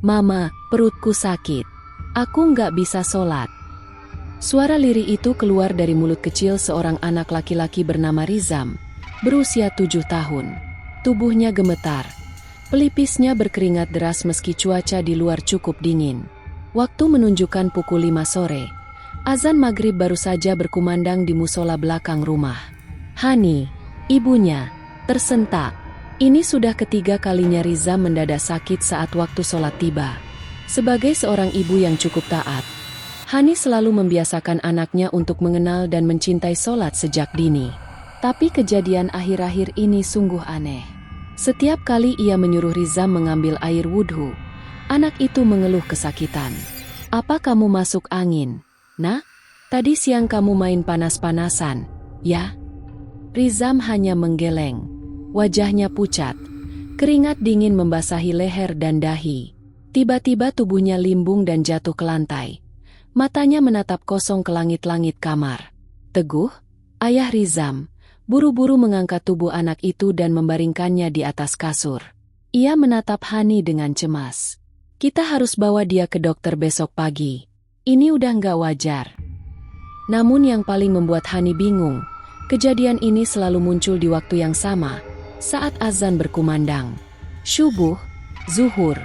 "Mama, perutku sakit. Aku nggak bisa sholat." Suara lirih itu keluar dari mulut kecil seorang anak laki-laki bernama Rizam, berusia 7 tahun. Tubuhnya gemetar. Pelipisnya berkeringat deras meski cuaca di luar cukup dingin. Waktu menunjukkan pukul 5 sore. Azan maghrib baru saja berkumandang di musola belakang rumah. Hani, ibunya, tersentak. Ini sudah ketiga kalinya Rizam mendadak sakit saat waktu sholat tiba. Sebagai seorang ibu yang cukup taat, Hani selalu membiasakan anaknya untuk mengenal dan mencintai sholat sejak dini. Tapi kejadian akhir-akhir ini sungguh aneh. Setiap kali ia menyuruh Rizam mengambil air wudhu, anak itu mengeluh kesakitan. "Apa kamu masuk angin? Nah, tadi siang kamu main panas-panasan, ya?" Rizam hanya menggeleng. Wajahnya pucat. Keringat dingin membasahi leher dan dahi. Tiba-tiba tubuhnya limbung dan jatuh ke lantai. Matanya menatap kosong ke langit-langit kamar. Teguh, ayah Rizam, buru-buru mengangkat tubuh anak itu dan membaringkannya di atas kasur. Ia menatap Hani dengan cemas. "Kita harus bawa dia ke dokter besok pagi. Ini udah nggak wajar." Namun yang paling membuat Hani bingung, kejadian ini selalu muncul di waktu yang sama, saat azan berkumandang. Syubuh, zuhur,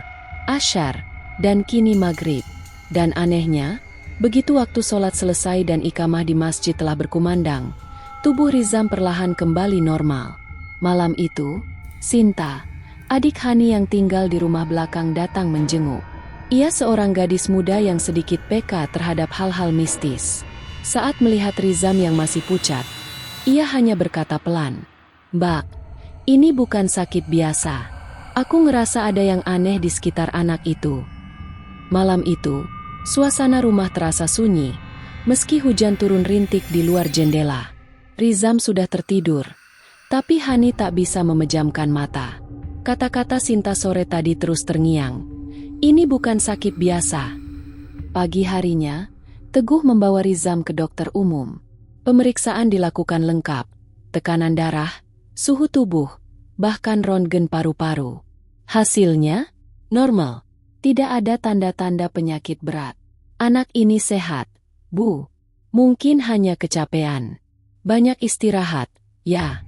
asyar, dan kini maghrib. Dan anehnya, begitu waktu sholat selesai dan iqamah di masjid telah berkumandang, tubuh Rizam perlahan kembali normal. Malam itu, Sinta, adik Hani yang tinggal di rumah belakang datang menjenguk. Ia seorang gadis muda yang sedikit peka terhadap hal-hal mistis. Saat melihat Rizam yang masih pucat, ia hanya berkata pelan, "Mbak, ini bukan sakit biasa. Aku ngerasa ada yang aneh di sekitar anak itu." Malam itu, suasana rumah terasa sunyi, meski hujan turun rintik di luar jendela. Rizam sudah tertidur, tapi Hani tak bisa memejamkan mata. Kata-kata Sinta sore tadi terus terngiang. Ini bukan sakit biasa. Pagi harinya, Teguh membawa Rizam ke dokter umum. Pemeriksaan dilakukan lengkap, tekanan darah, suhu tubuh, bahkan röntgen paru-paru. Hasilnya, normal. Tidak ada tanda-tanda penyakit berat. "Anak ini sehat, Bu. Mungkin hanya kecapean. Banyak istirahat, ya,"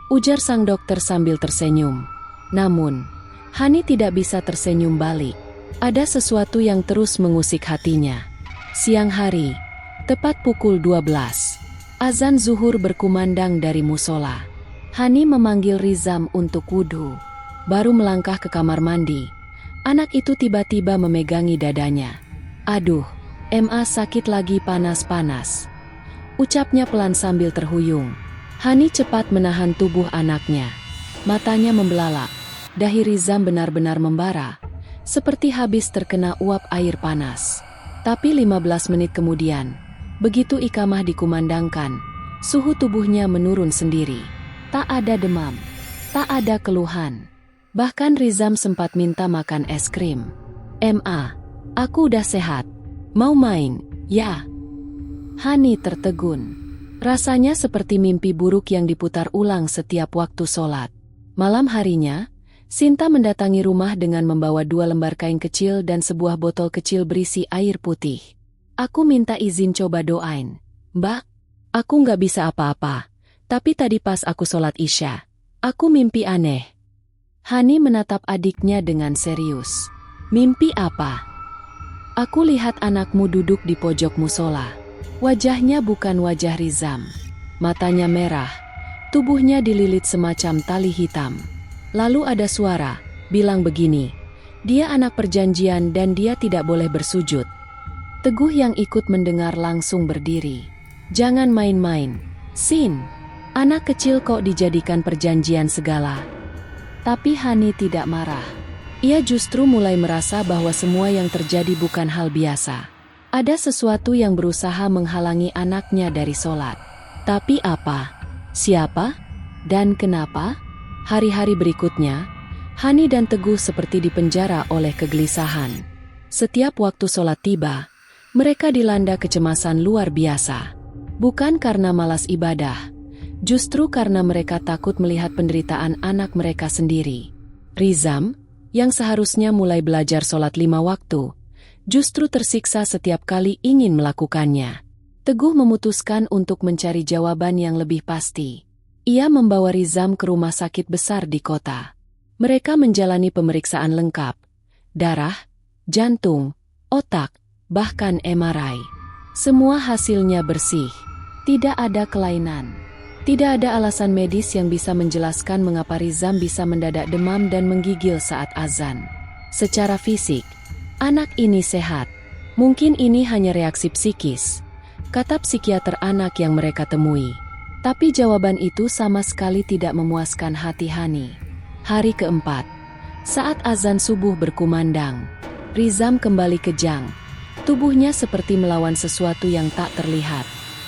ujar sang dokter sambil tersenyum. Namun, Hani tidak bisa tersenyum balik. Ada sesuatu yang terus mengusik hatinya. Siang hari, tepat pukul 12, azan zuhur berkumandang dari musola. Hani memanggil Rizam untuk wudhu. Baru melangkah ke kamar mandi, anak itu tiba-tiba memegangi dadanya. "Aduh, Ma sakit lagi panas-panas," ucapnya pelan sambil terhuyung. Hani cepat menahan tubuh anaknya. Matanya membelalak, dahi Rizam benar-benar membara, seperti habis terkena uap air panas. Tapi 15 menit kemudian, begitu iqamah dikumandangkan, suhu tubuhnya menurun sendiri. Tak ada demam, tak ada keluhan. Bahkan Rizam sempat minta makan es krim. "Ma, aku udah sehat. Mau main, ya?" Hani tertegun. Rasanya seperti mimpi buruk yang diputar ulang setiap waktu sholat. Malam harinya, Sinta mendatangi rumah dengan membawa 2 lembar kain kecil dan sebuah botol kecil berisi air putih. "Aku minta izin coba doain, Mbak. Aku nggak bisa apa-apa, tapi tadi pas aku sholat Isya, aku mimpi aneh." Hani menatap adiknya dengan serius. "Mimpi apa?" "Aku lihat anakmu duduk di pojok musola." Wajahnya bukan wajah Rizam. Matanya merah, tubuhnya dililit semacam tali hitam. Lalu ada suara, bilang begini, "Dia anak perjanjian dan dia tidak boleh bersujud." Teguh yang ikut mendengar langsung berdiri. "Jangan main-main, Sin. Anak kecil kok dijadikan perjanjian segala." Tapi Hani tidak marah. Ia justru mulai merasa bahwa semua yang terjadi bukan hal biasa. Ada sesuatu yang berusaha menghalangi anaknya dari sholat. Tapi apa? Siapa? Dan kenapa? Hari-hari berikutnya, Hani dan Teguh seperti dipenjara oleh kegelisahan. Setiap waktu sholat tiba, mereka dilanda kecemasan luar biasa. Bukan karena malas ibadah, justru karena mereka takut melihat penderitaan anak mereka sendiri. Rizam, yang seharusnya mulai belajar sholat 5 waktu, justru tersiksa setiap kali ingin melakukannya. Teguh memutuskan untuk mencari jawaban yang lebih pasti. Ia membawa Rizam ke rumah sakit besar di kota. Mereka menjalani pemeriksaan lengkap, darah, jantung, otak, bahkan MRI. Semua hasilnya bersih, tidak ada kelainan. Tidak ada alasan medis yang bisa menjelaskan mengapa Rizam bisa mendadak demam dan menggigil saat azan. Secara fisik, anak ini sehat. Mungkin ini hanya reaksi psikis, kata psikiater anak yang mereka temui. Tapi jawaban itu sama sekali tidak memuaskan hati Hani. Hari keempat, saat azan subuh berkumandang, Rizam kembali kejang. Tubuhnya seperti melawan sesuatu yang tak terlihat.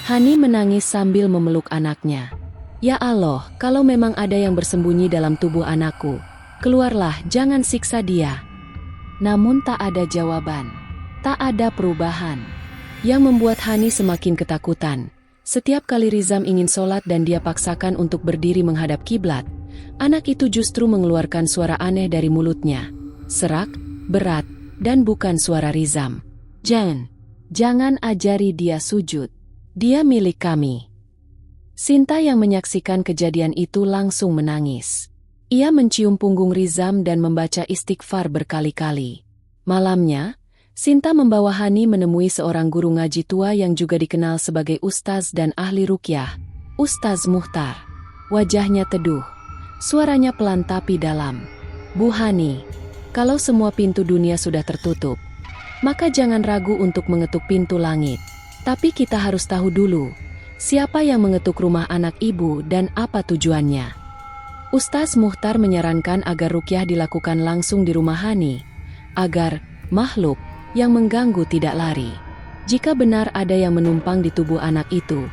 Hani menangis sambil memeluk anaknya. Ya Allah, kalau memang ada yang bersembunyi dalam tubuh anakku, keluarlah, jangan siksa dia. Namun tak ada jawaban, tak ada perubahan. Yang membuat Hani semakin ketakutan. Setiap kali Rizam ingin sholat dan dia paksakan untuk berdiri menghadap kiblat, anak itu justru mengeluarkan suara aneh dari mulutnya. Serak, berat, dan bukan suara Rizam. Jangan ajari dia sujud. Dia milik kami. Sinta yang menyaksikan kejadian itu langsung menangis. Ia mencium punggung Rizam dan membaca istighfar berkali-kali. Malamnya, Sinta membawa Hani menemui seorang guru ngaji tua yang juga dikenal sebagai ustaz dan ahli ruqyah, Ustaz Muhtar. Wajahnya teduh, suaranya pelan tapi dalam. Bu Hani, kalau semua pintu dunia sudah tertutup, maka jangan ragu untuk mengetuk pintu langit. Tapi kita harus tahu dulu, siapa yang mengetuk rumah anak ibu dan apa tujuannya. Ustaz Muhtar menyarankan agar ruqyah dilakukan langsung di rumah Hani, agar makhluk yang mengganggu tidak lari. Jika benar ada yang menumpang di tubuh anak itu,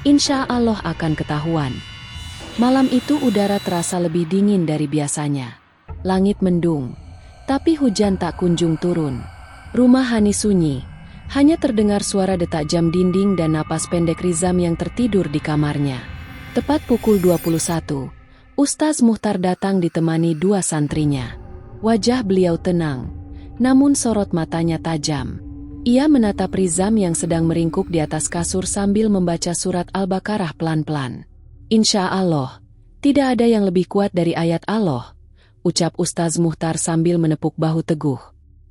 insya Allah akan ketahuan. Malam itu udara terasa lebih dingin dari biasanya. Langit mendung, tapi hujan tak kunjung turun. Rumah Hani sunyi. Hanya terdengar suara detak jam dinding dan napas pendek Rizam yang tertidur di kamarnya. Tepat pukul 21, Ustaz Muhtar datang ditemani 2 santrinya. Wajah beliau tenang, namun sorot matanya tajam. Ia menatap Rizam yang sedang meringkuk di atas kasur sambil membaca surat Al-Baqarah pelan-pelan. Insya Allah, tidak ada yang lebih kuat dari ayat Allah, ucap Ustaz Muhtar sambil menepuk bahu Teguh.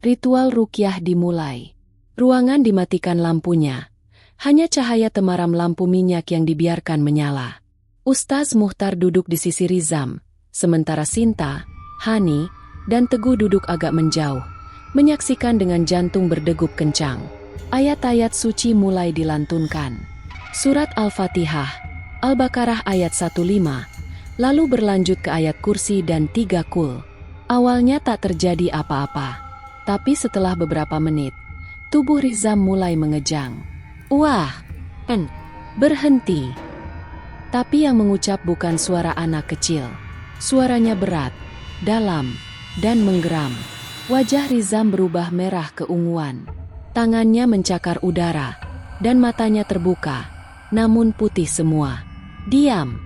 Ritual ruqyah dimulai. Ruangan dimatikan lampunya. Hanya cahaya temaram lampu minyak yang dibiarkan menyala. Ustaz Muhtar duduk di sisi Rizam, sementara Sinta, Hani, dan Teguh duduk agak menjauh, menyaksikan dengan jantung berdegup kencang. Ayat-ayat suci mulai dilantunkan. Surat Al-Fatihah, Al-Baqarah ayat 15, lalu berlanjut ke ayat kursi dan 3 kul. Awalnya tak terjadi apa-apa. Tapi setelah beberapa menit, tubuh Rizam mulai mengejang. Wah, berhenti. Tapi yang mengucap bukan suara anak kecil. Suaranya berat, dalam, dan menggeram. Wajah Rizam berubah merah keunguan. Tangannya mencakar udara, dan matanya terbuka, namun putih semua. Diam,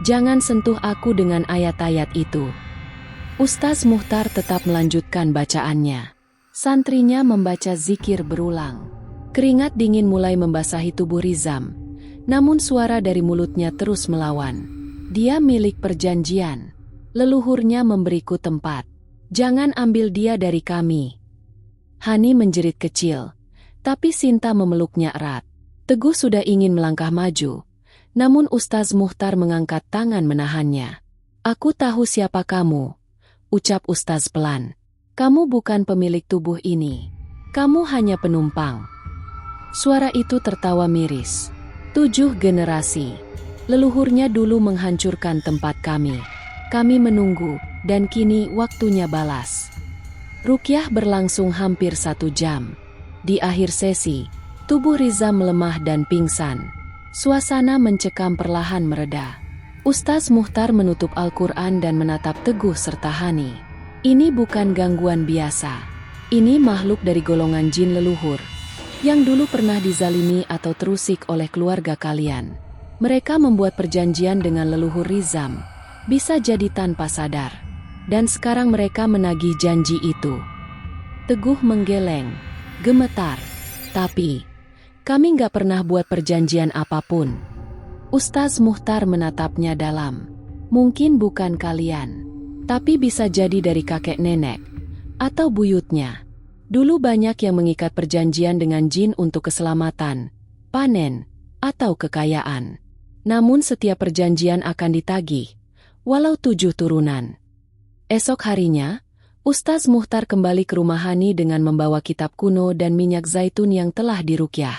jangan sentuh aku dengan ayat-ayat itu. Ustaz Muhtar tetap melanjutkan bacaannya. Santrinya membaca zikir berulang. Keringat dingin mulai membasahi tubuh Rizam. Namun suara dari mulutnya terus melawan. Dia milik perjanjian. Leluhurnya memberiku tempat. Jangan ambil dia dari kami. Hani menjerit kecil. Tapi Sinta memeluknya erat. Teguh sudah ingin melangkah maju. Namun Ustaz Muhtar mengangkat tangan menahannya. Aku tahu siapa kamu, ucap Ustaz pelan. Kamu bukan pemilik tubuh ini. Kamu hanya penumpang. Suara itu tertawa miris. 7 generasi. Leluhurnya dulu menghancurkan tempat kami. Kami menunggu, dan kini waktunya balas. Ruqyah berlangsung hampir 1 jam. Di akhir sesi, tubuh Rizam melemah dan pingsan. Suasana mencekam perlahan mereda. Ustaz Muhtar menutup Al-Quran dan menatap Teguh serta Hani. Ini bukan gangguan biasa. Ini makhluk dari golongan jin leluhur, yang dulu pernah dizalimi atau terusik oleh keluarga kalian. Mereka membuat perjanjian dengan leluhur Rizam, bisa jadi tanpa sadar. Dan sekarang mereka menagih janji itu. Teguh menggeleng, gemetar. Tapi, kami nggak pernah buat perjanjian apapun. Ustaz Muhtar menatapnya dalam. Mungkin bukan kalian, tapi bisa jadi dari kakek nenek, atau buyutnya. Dulu banyak yang mengikat perjanjian dengan jin untuk keselamatan, panen, atau kekayaan. Namun setiap perjanjian akan ditagih, walau 7 turunan. Esok harinya, Ustaz Muhtar kembali ke rumah Hani dengan membawa kitab kuno dan minyak zaitun yang telah diruqyah.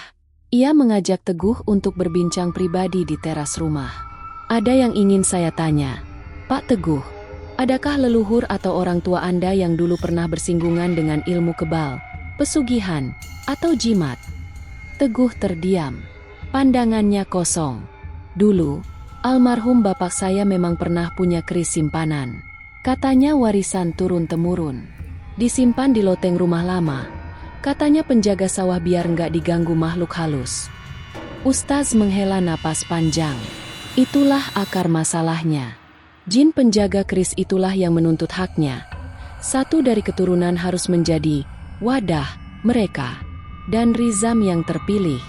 Ia mengajak Teguh untuk berbincang pribadi di teras rumah. Ada yang ingin saya tanya, Pak Teguh. Adakah leluhur atau orang tua Anda yang dulu pernah bersinggungan dengan ilmu kebal, pesugihan, atau jimat? Teguh terdiam. Pandangannya kosong. Dulu, almarhum bapak saya memang pernah punya keris simpanan. Katanya warisan turun-temurun. Disimpan di loteng rumah lama. Katanya penjaga sawah biar nggak diganggu makhluk halus. Ustaz menghela napas panjang. Itulah akar masalahnya. Jin penjaga keris itulah yang menuntut haknya. Satu dari keturunan harus menjadi wadah mereka. Dan Rizam yang terpilih.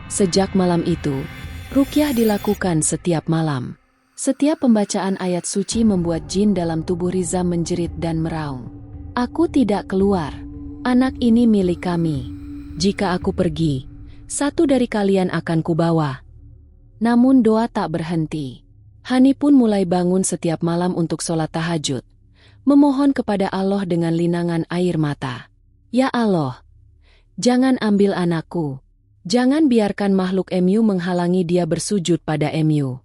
Sejak malam itu, ruqyah dilakukan setiap malam. Setiap pembacaan ayat suci membuat jin dalam tubuh Rizam menjerit dan meraung. Aku tidak keluar. Anak ini milik kami. Jika aku pergi, satu dari kalian akan kubawa. Namun doa tak berhenti. Hani pun mulai bangun setiap malam untuk sholat tahajud, memohon kepada Allah dengan linangan air mata. Ya Allah, jangan ambil anakku. Jangan biarkan makhluk MU menghalangi dia bersujud pada MU.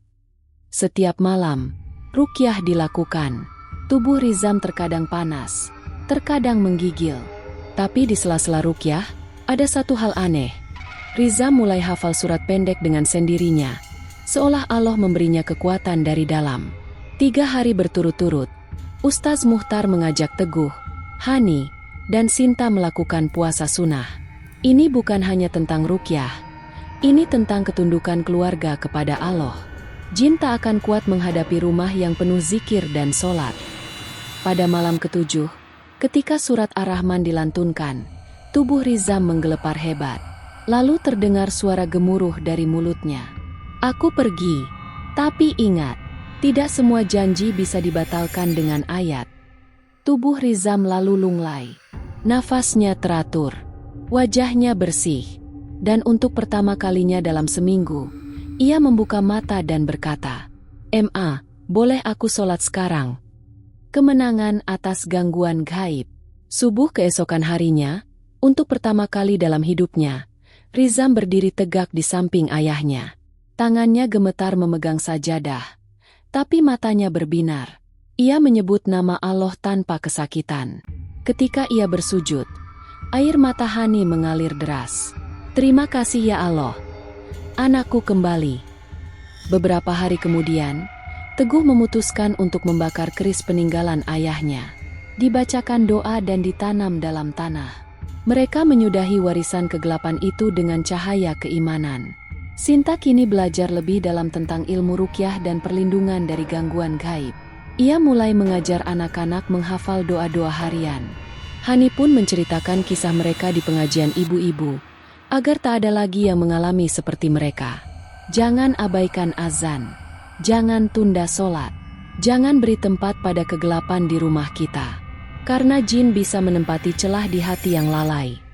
Setiap malam, ruqyah dilakukan. Tubuh Rizam terkadang panas, terkadang menggigil. Tapi di sela-sela ruqyah, ada satu hal aneh. Rizam mulai hafal surat pendek dengan sendirinya. Seolah Allah memberinya kekuatan dari dalam. 3 hari berturut-turut, Ustaz Muhtar mengajak Teguh, Hani, dan Sinta melakukan puasa sunnah. Ini bukan hanya tentang ruqyah. Ini tentang ketundukan keluarga kepada Allah. Jin tak akan kuat menghadapi rumah yang penuh zikir dan sholat. Pada malam ke-7, ketika surat Ar-Rahman dilantunkan, tubuh Rizam menggelepar hebat. Lalu terdengar suara gemuruh dari mulutnya. Aku pergi, tapi ingat, tidak semua janji bisa dibatalkan dengan ayat. Tubuh Rizam lalu lunglai. Nafasnya teratur, wajahnya bersih, dan untuk pertama kalinya dalam seminggu, ia membuka mata dan berkata, "Ma, boleh aku sholat sekarang?" Kemenangan atas gangguan gaib. Subuh keesokan harinya, untuk pertama kali dalam hidupnya, Rizam berdiri tegak di samping ayahnya. Tangannya gemetar memegang sajadah, tapi matanya berbinar. Ia menyebut nama Allah tanpa kesakitan. Ketika ia bersujud, air mata Hani mengalir deras. Terima kasih ya Allah. Anakku kembali. Beberapa hari kemudian, Teguh memutuskan untuk membakar keris peninggalan ayahnya. Dibacakan doa dan ditanam dalam tanah. Mereka menyudahi warisan kegelapan itu dengan cahaya keimanan. Sinta kini belajar lebih dalam tentang ilmu ruqyah dan perlindungan dari gangguan gaib. Ia mulai mengajar anak-anak menghafal doa-doa harian. Hani pun menceritakan kisah mereka di pengajian ibu-ibu, agar tak ada lagi yang mengalami seperti mereka. Jangan abaikan azan. Jangan tunda sholat. Jangan beri tempat pada kegelapan di rumah kita. Karena jin bisa menempati celah di hati yang lalai.